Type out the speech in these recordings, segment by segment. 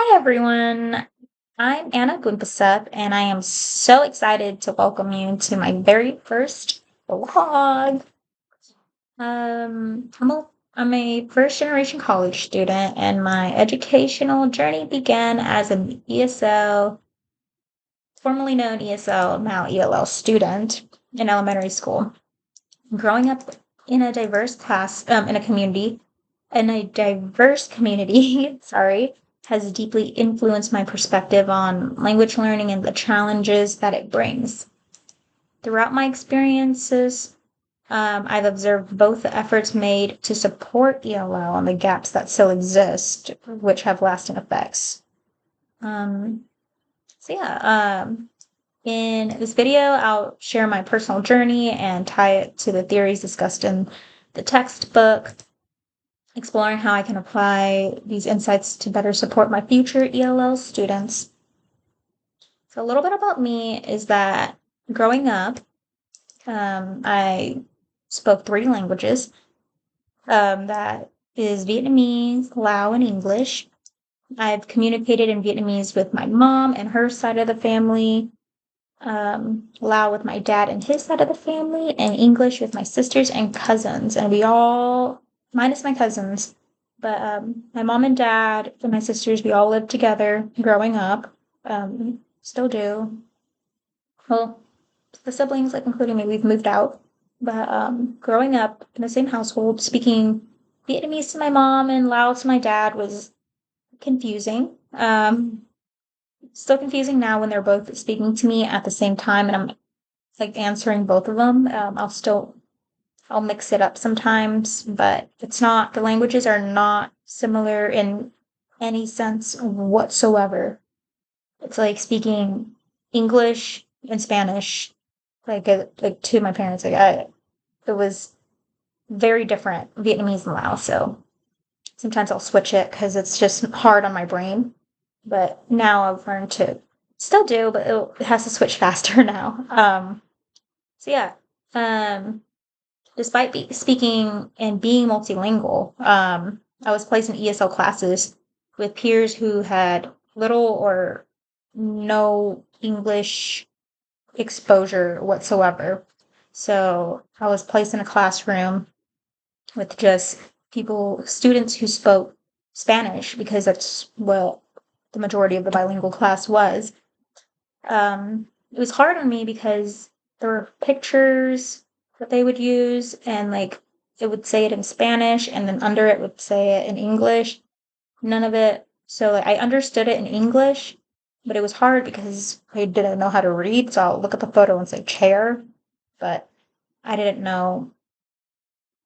Hi, everyone. I'm Anna Gumpasep, and I am so excited to welcome you to my very first vlog. I'm a first generation college student, and my educational journey began as an ESL, formerly known ESL, now ELL student in elementary school. Growing up in a diverse class, in a diverse community, sorry, has deeply influenced my perspective on language learning and the challenges that it brings. Throughout my experiences, I've observed both the efforts made to support ELL and the gaps that still exist, which have lasting effects. Um, so yeah, in this video, I'll share my personal journey and tie it to the theories discussed in the textbook, exploring how I can apply these insights to better support my future ELL students. So, a little bit about me is that growing up, I spoke three languages. That is Vietnamese, Lao, and English. I've communicated in Vietnamese with my mom and her side of the family, Lao with my dad and his side of the family, and English with my sisters and cousins. And we all, minus my cousins, but my mom and dad and my sisters, we all lived together growing up. Still do. Well, the siblings, like including me, we've moved out. But growing up in the same household, speaking Vietnamese to my mom and Lao to my dad was confusing. Still confusing now when they're both speaking to me at the same time and I'm like answering both of them. I'll mix it up sometimes, but it's not, the languages are not similar in any sense whatsoever. It's like speaking English and Spanish, like to my parents. It was very different, Vietnamese and Lao. So sometimes I'll switch it because it's just hard on my brain. But now I've learned to still do, but it has to switch faster now. So yeah, um, despite speaking and being multilingual, I was placed in ESL classes with peers who had little or no English exposure whatsoever. So I was placed in a classroom with just students who spoke Spanish because that's what the majority of the bilingual class was. It was hard on me because there were pictures that they would use, and like it would say it in Spanish, and then under it would say it in English. None of it. So like, I understood it in English, but it was hard because I didn't know how to read. So I'll look at the photo and say chair, but I didn't know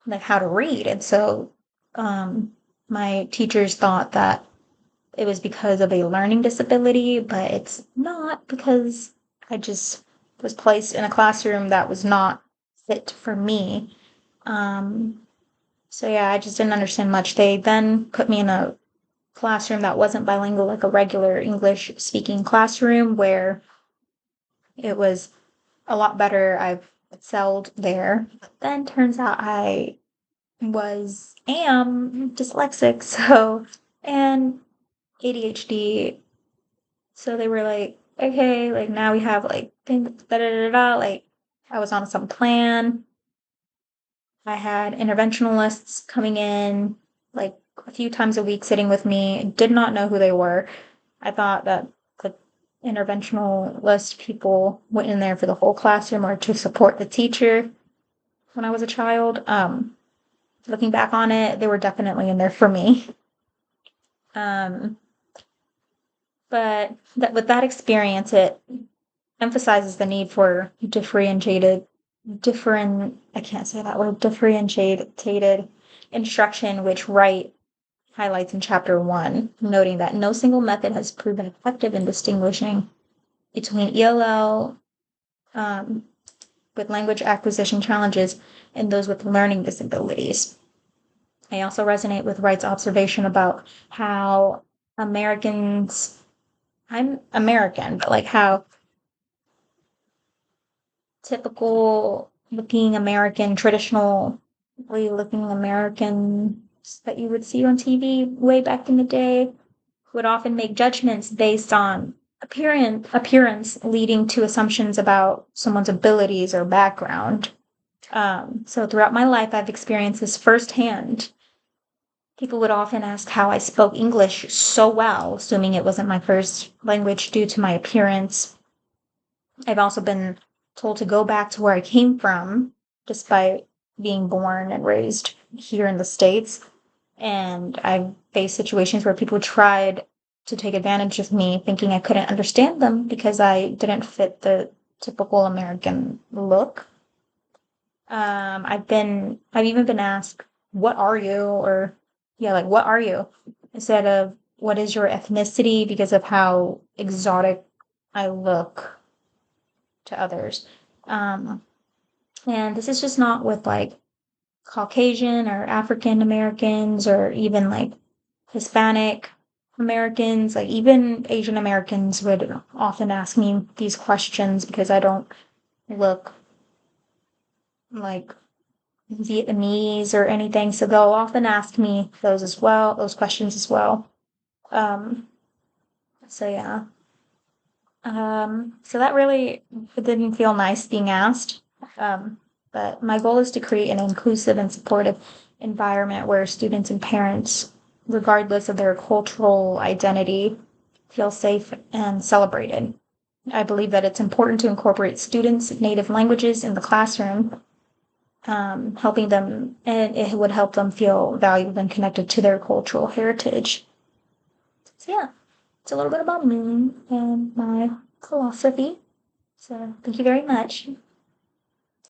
like how to read, and so um, my teachers thought that it was because of a learning disability, but it's not because I just was placed in a classroom that was not fit for me. Um, so yeah, I just didn't understand much. They then put me in a classroom that wasn't bilingual, like a regular English speaking classroom where it was a lot better. I've excelled there. But then turns out I am dyslexic, so, and ADHD. So they were like, okay, like now we have like things, da da da da. Like I was on some plan. I had interventionalists coming in like a few times a week sitting with me. Did not know who they were. I thought that the interventionalist people went in there for the whole classroom or to support the teacher when I was a child. Looking back on it, they were definitely in there for me. Um, but with that experience, it emphasizes the need for I can't say that word, differentiated instruction, which Wright highlights in chapter 1, noting that no single method has proven effective in distinguishing between ELL um, with language acquisition challenges and those with learning disabilities. I also resonate with Wright's observation about how Americans, I'm American, but like how typical looking American, traditionally looking Americans that you would see on TV way back in the day would often make judgments based on appearance, leading to assumptions about someone's abilities or background. So throughout my life, I've experienced this firsthand. People would often ask how I spoke English so well, assuming it wasn't my first language due to my appearance. I've also been told to go back to where I came from, despite being born and raised here in the States. And I've faced situations where people tried to take advantage of me, thinking I couldn't understand them because I didn't fit the typical American look. I've even been asked, "What are you?" Or, yeah, like, "What are you?" instead of, "What is your ethnicity?" because of how exotic I look to others. Um, and this is just not with like Caucasian or African Americans or even like Hispanic Americans, like even Asian Americans would often ask me these questions because I don't look like Vietnamese or anything. So they'll often ask me those questions as well. Um, so yeah. So that really didn't feel nice being asked. Um, but my goal is to create an inclusive and supportive environment where students and parents, regardless of their cultural identity, feel safe and celebrated. I believe that it's important to incorporate students' native languages in the classroom, helping them, and it would help them feel valued and connected to their cultural heritage. So yeah, it's a little bit about me and my philosophy. So thank you very much.